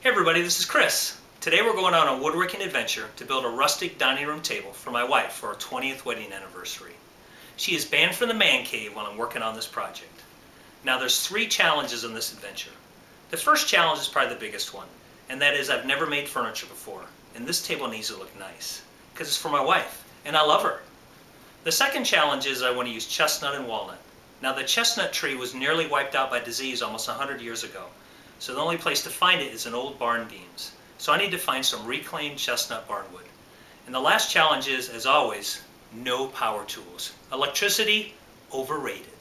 Hey everybody, this is Chris. Today we're going on a woodworking adventure to build a rustic dining room table for my wife for our 20th wedding anniversary. She is banned from the man cave while I'm working on this project. Now there's 3 challenges in this adventure. The first challenge is probably the biggest one, and that is I've never made furniture before, and this table needs to look nice, because it's for my wife, and I love her. The second challenge is I want to use chestnut and walnut. Now the chestnut tree was nearly wiped out by disease almost 100 years ago. So the only place to find it is in old barn beams. So I need to find some reclaimed chestnut barnwood. And the last challenge is, as always, no power tools. Electricity, overrated.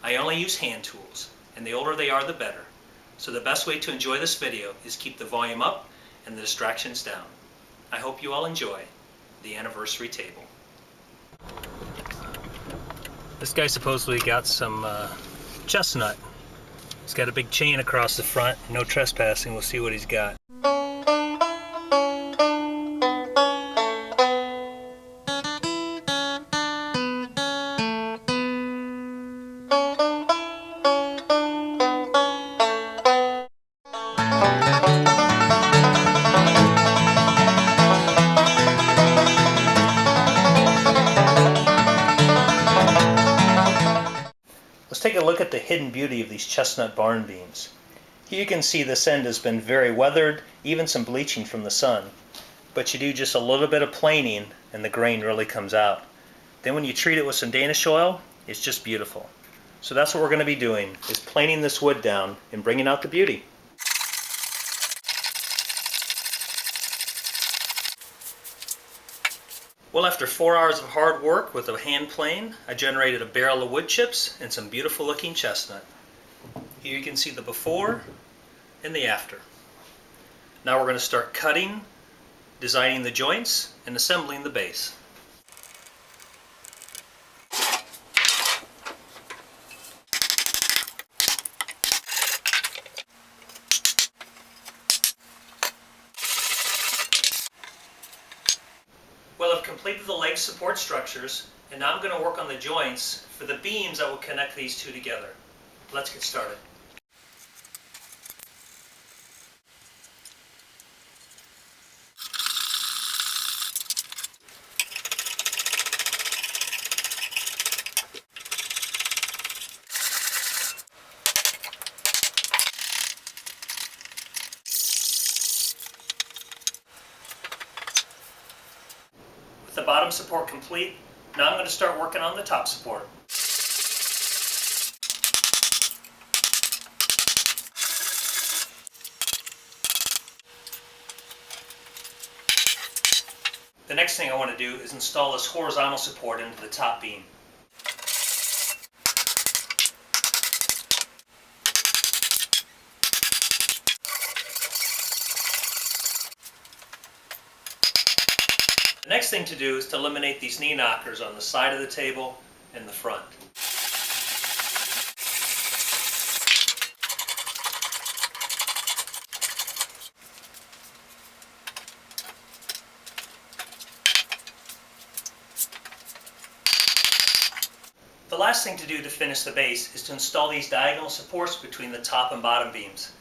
I only use hand tools, and the older they are, the better. So the best way to enjoy this video is keep the volume up and the distractions down. I hope you all enjoy the anniversary table. This guy supposedly got some chestnut. He's got a big chain across the front, no trespassing. We'll see what he's got. Let's take a look at the hidden beauty of these chestnut barn beams. Here you can see this end has been very weathered, even some bleaching from the sun. But you do just a little bit of planing and the grain really comes out. Then when you treat it with some Danish oil, it's just beautiful. So that's what we're going to be doing, is planing this wood down and bringing out the beauty. Well, after 4 hours of hard work with a hand plane, I generated a barrel of wood chips and some beautiful looking chestnut. Here you can see the before and the after. Now we're going to start cutting, designing the joints, and assembling the base. Well, I've completed the leg support structures, and now I'm going to work on the joints for the beams that will connect these two together. Let's get started. With the bottom support complete, now I'm going to start working on the top support. The next thing I want to do is install this horizontal support into the top beam. The next thing to do is to eliminate these knee knockers on the side of the table and the front. The last thing to do to finish the base is to install these diagonal supports between the top and bottom beams.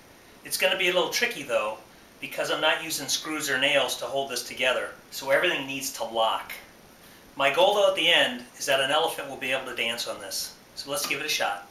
It's going to be a little tricky though, because I'm not using screws or nails to hold this together, so everything needs to lock. My goal though at the end is that an elephant will be able to dance on this. So let's give it a shot.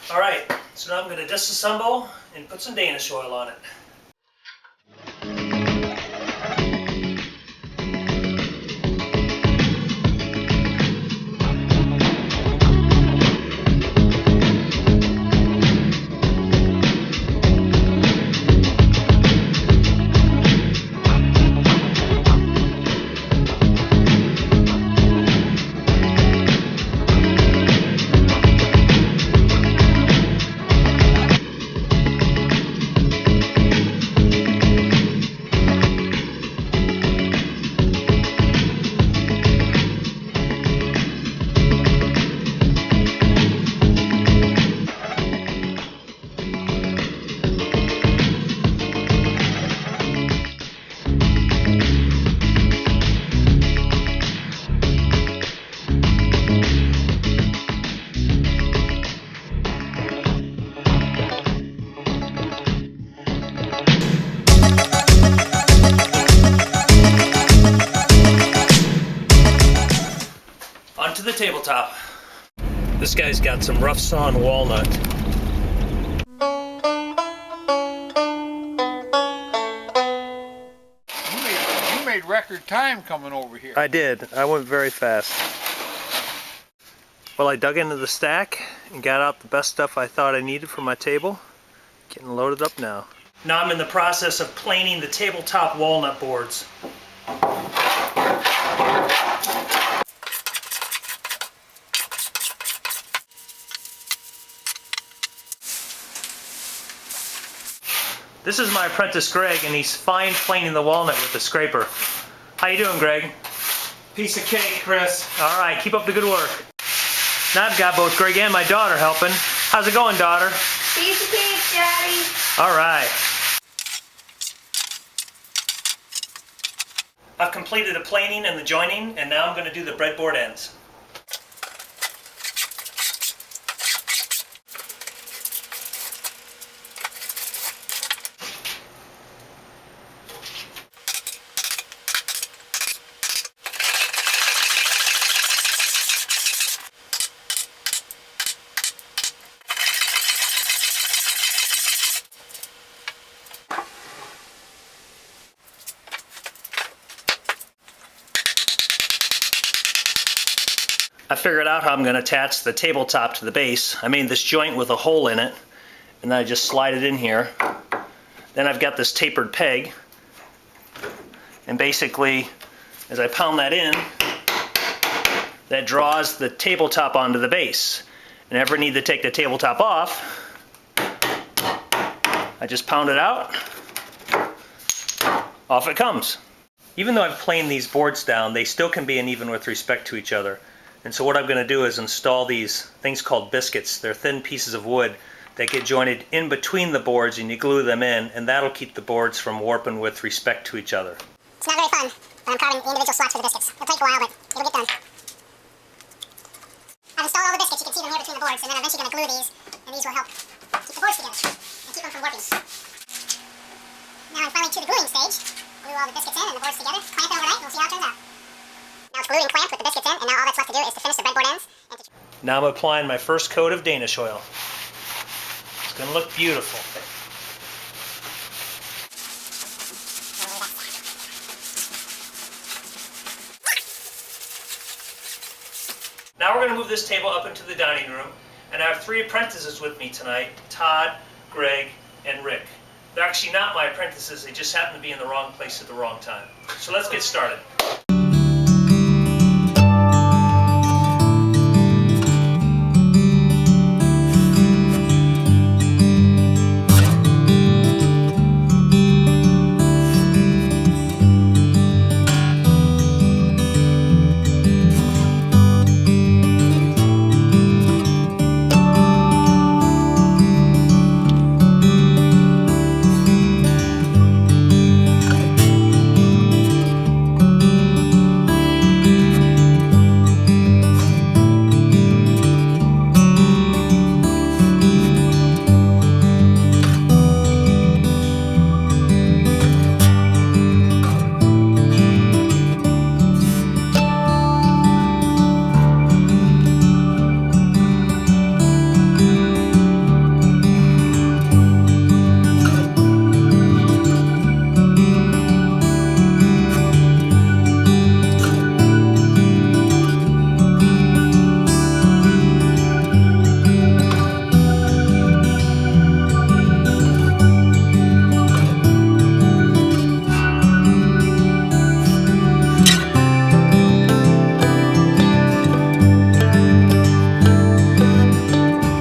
Alright, so now I'm going to disassemble and put some Danish oil on it. the tabletop. This guy's got some rough sawn walnut. You made record time coming over here. I did. I went very fast. Well, I dug into the stack and got out the best stuff I thought I needed for my table. Getting loaded up now. Now I'm in the process of planing the tabletop walnut boards. This is my apprentice Greg, and he's fine planing the walnut with the scraper. How you doing, Greg? Piece of cake, Chris. All right, keep up the good work. Now I've got both Greg and my daughter helping. How's it going, daughter? Piece of cake, Daddy. All right. I've completed the planing and the joining, and now I'm going to do the breadboard ends. I figured out how I'm going to attach the tabletop to the base. I made this joint with a hole in it, and then I just slide it in here. Then I've got this tapered peg, and basically, as I pound that in, that draws the tabletop onto the base. And if I ever need to take the tabletop off, I just pound it out, off it comes. Even though I've planed these boards down, they still can be uneven with respect to each other. And so what I'm going to do is install these things called biscuits. They're thin pieces of wood that get jointed in between the boards, and you glue them in, and that'll keep the boards from warping with respect to each other. It's not very fun, but I'm carving the individual slots for the biscuits. It'll take a while, but it'll get done. I've installed all the biscuits. You can see them here between the boards, and then I'm eventually going to glue these, and these will help keep the boards together and keep them from warping. Now I'm finally to the gluing stage. Glue all the biscuits in and the boards together. Clamp it overnight, and we'll see how it turns out. Now it's glued and clamped with the biscuits in, and now all that's left to do is to finish the breadboard ends. Now I'm applying my first coat of Danish oil. It's going to look beautiful. Now we're going to move this table up into the dining room, and I have 3 apprentices with me tonight, Todd, Greg, and Rick. They're actually not my apprentices, they just happen to be in the wrong place at the wrong time. So let's get started.